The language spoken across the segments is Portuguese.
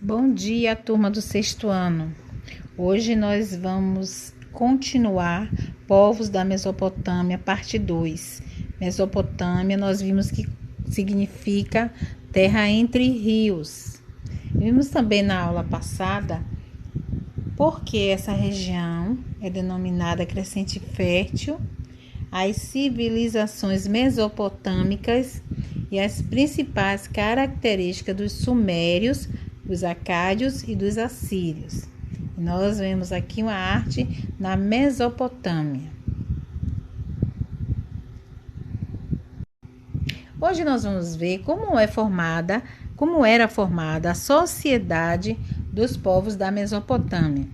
Bom dia, turma do sexto ano. Hoje nós vamos continuar Povos da Mesopotâmia, parte 2. Mesopotâmia, nós vimos que significa terra entre rios. Vimos também na aula passada por que essa região é denominada crescente fértil, as civilizações mesopotâmicas e as principais características dos sumérios, dos acádios e dos assírios. Nós vemos aqui uma arte na Mesopotâmia. Hoje nós vamos ver como era formada a sociedade dos povos da Mesopotâmia.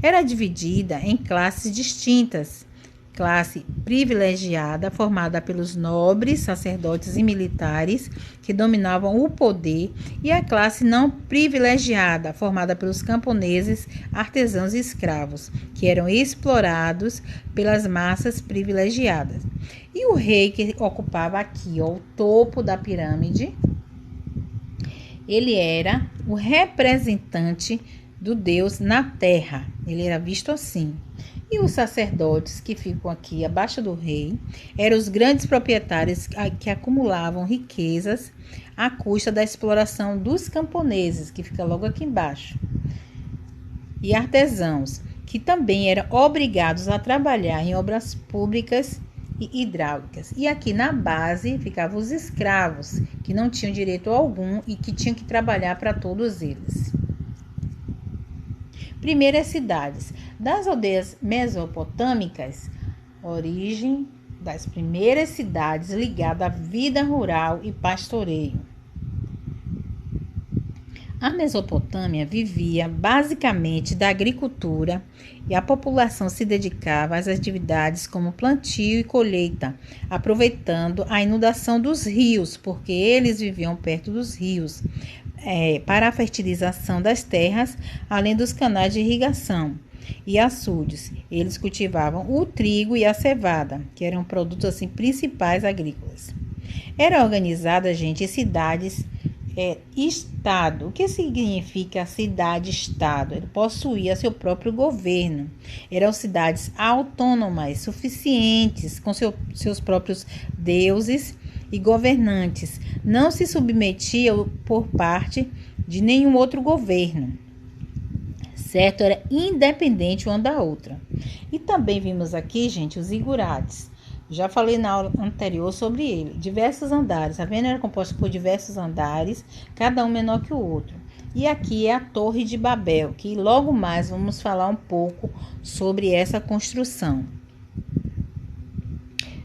Era dividida em classes distintas. Classe privilegiada, formada pelos nobres, sacerdotes e militares que dominavam o poder, e a classe não privilegiada, formada pelos camponeses, artesãos e escravos, que eram explorados pelas massas privilegiadas. E o rei que ocupava aqui, o topo da pirâmide, ele era o representante do Deus na terra. Ele era visto assim. E os sacerdotes que ficam aqui abaixo do rei eram os grandes proprietários que acumulavam riquezas à custa da exploração dos camponeses, que fica logo aqui embaixo. E artesãos, que também eram obrigados a trabalhar em obras públicas e hidráulicas. E aqui na base ficavam os escravos, que não tinham direito algum e que tinham que trabalhar para todos eles. Primeiras cidades. Das aldeias mesopotâmicas, origem das primeiras cidades ligadas à vida rural e pastoreio. A Mesopotâmia vivia basicamente da agricultura e a população se dedicava às atividades como plantio e colheita, aproveitando a inundação dos rios, porque eles viviam perto dos rios, para a fertilização das terras, além dos canais de irrigação e açudes. Eles cultivavam o trigo e a cevada, que eram produtos principais agrícolas. Era organizada, em cidades estado. O que significa cidade-estado? Ele possuía seu próprio governo. Eram cidades autônomas, suficientes, com seus próprios deuses e governantes. Não se submetiam por parte de nenhum outro governo. Certo? Era independente uma da outra. E também vimos aqui, os zigurates. Já falei na aula anterior sobre ele. Diversos andares. A Vênus era composta por diversos andares, cada um menor que o outro. E aqui é a Torre de Babel, que logo mais vamos falar um pouco sobre essa construção.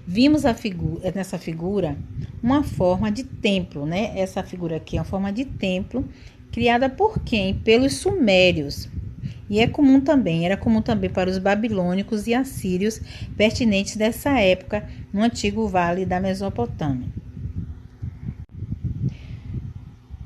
Vimos nessa figura uma forma de templo, né? Essa figura aqui é uma forma de templo criada por quem? Pelos sumérios. E era comum também para os babilônicos e assírios pertinentes dessa época no antigo vale da Mesopotâmia.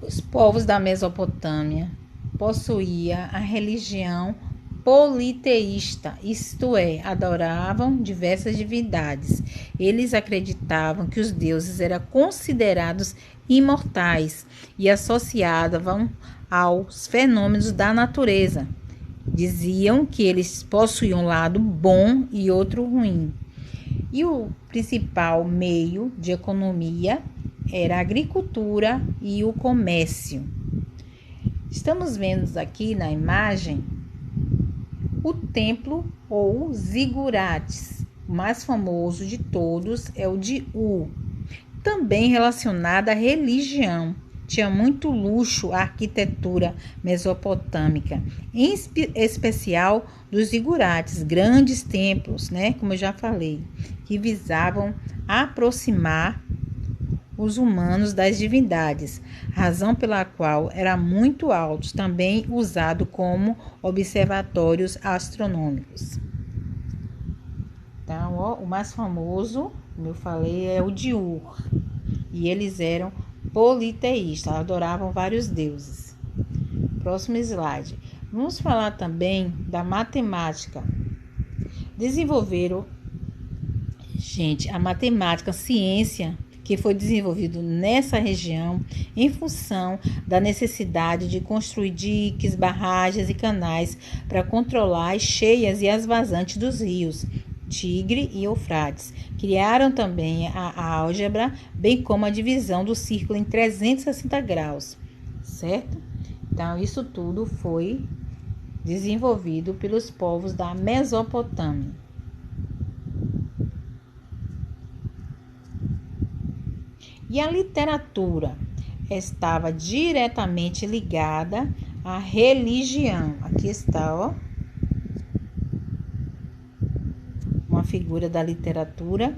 Os povos da Mesopotâmia possuíam a religião politeísta, isto é, adoravam diversas divindades. Eles acreditavam que os deuses eram considerados imortais e associavam aos fenômenos da natureza. Diziam que eles possuíam um lado bom e outro ruim. E o principal meio de economia era a agricultura e o comércio. Estamos vendo aqui na imagem o templo ou zigurates. O mais famoso de todos é o de Ur, também relacionado à religião. Tinha muito luxo a arquitetura mesopotâmica, em especial dos zigurates, grandes templos, né, como eu já falei, que visavam aproximar os humanos das divindades, razão pela qual eram muito altos, também usado como observatórios astronômicos. Então, o mais famoso, como eu falei, é o de Ur, e eles eram politeístas, adoravam vários deuses. Próximo slide. Vamos falar também da matemática. Desenvolveram, a matemática, ciência que foi desenvolvido nessa região em função da necessidade de construir diques, barragens e canais para controlar as cheias e as vazantes dos rios Tigre e Eufrates. Criaram também a álgebra, bem como a divisão do círculo em 360 graus, certo? Então, isso tudo foi desenvolvido pelos povos da Mesopotâmia. E a literatura estava diretamente ligada à religião. Aqui está, ó, uma figura da literatura.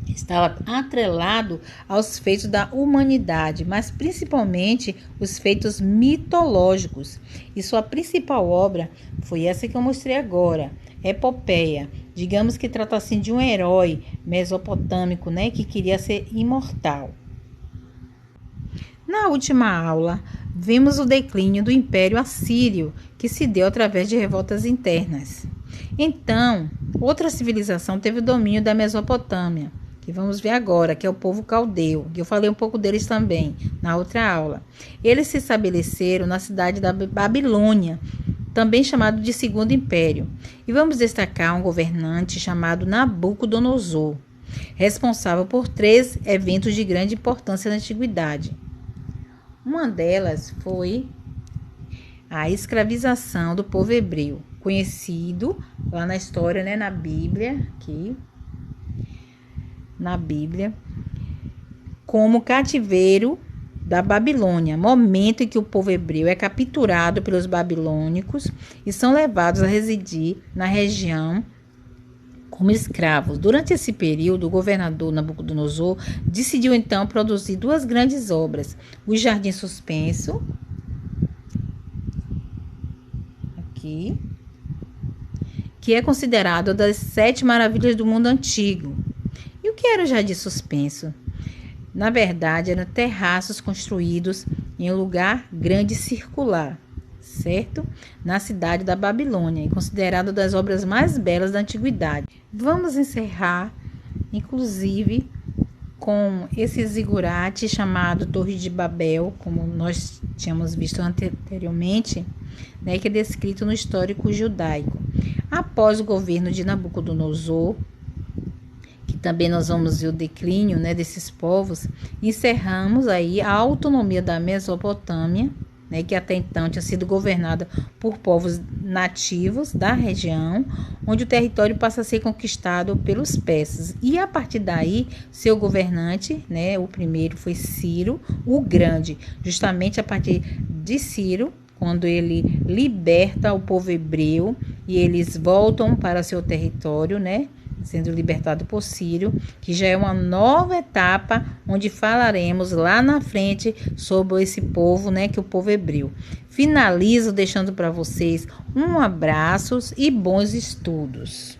Estava atrelado aos feitos da humanidade, mas principalmente os feitos mitológicos. E sua principal obra foi essa que eu mostrei agora, Epopeia. Digamos que trata assim de um herói mesopotâmico, né, que queria ser imortal. Na última aula, vimos o declínio do Império Assírio, que se deu através de revoltas internas. Então, outra civilização teve o domínio da Mesopotâmia, que vamos ver agora, que é o povo caldeu, que eu falei um pouco deles também na outra aula. Eles se estabeleceram na cidade da Babilônia, também chamado de Segundo Império. E vamos destacar um governante chamado Nabucodonosor, responsável por 3 eventos de grande importância na antiguidade. Uma delas foi a escravização do povo hebreu, conhecido lá na história, né, na Bíblia, como cativeiro da Babilônia, momento em que o povo hebreu é capturado pelos babilônicos e são levados a residir na região como escravos. Durante esse período, o governador Nabucodonosor decidiu então produzir 2 grandes obras: o Jardim Suspenso, aqui, que é considerado uma das 7 maravilhas do mundo antigo. E o que era o Jardim Suspenso? Na verdade, eram terraços construídos em um lugar grande e circular, certo? Na cidade da Babilônia, e considerado das obras mais belas da antiguidade. Vamos encerrar, inclusive, com esse zigurate chamado Torre de Babel, como nós tínhamos visto anteriormente, né, que é descrito no histórico judaico. Após o governo de Nabucodonosor, que também nós vamos ver o declínio, né, desses povos, encerramos aí a autonomia da Mesopotâmia, né, que até então tinha sido governada por povos nativos da região, onde o território passa a ser conquistado pelos persas. E a partir daí, seu governante, né, o primeiro foi Ciro o Grande, justamente a partir de Ciro, quando ele liberta o povo hebreu e eles voltam para seu território, né, sendo libertado por Ciro, que já é uma nova etapa onde falaremos lá na frente sobre esse povo, né, que é o povo hebreu. Finalizo deixando para vocês um abraço e bons estudos.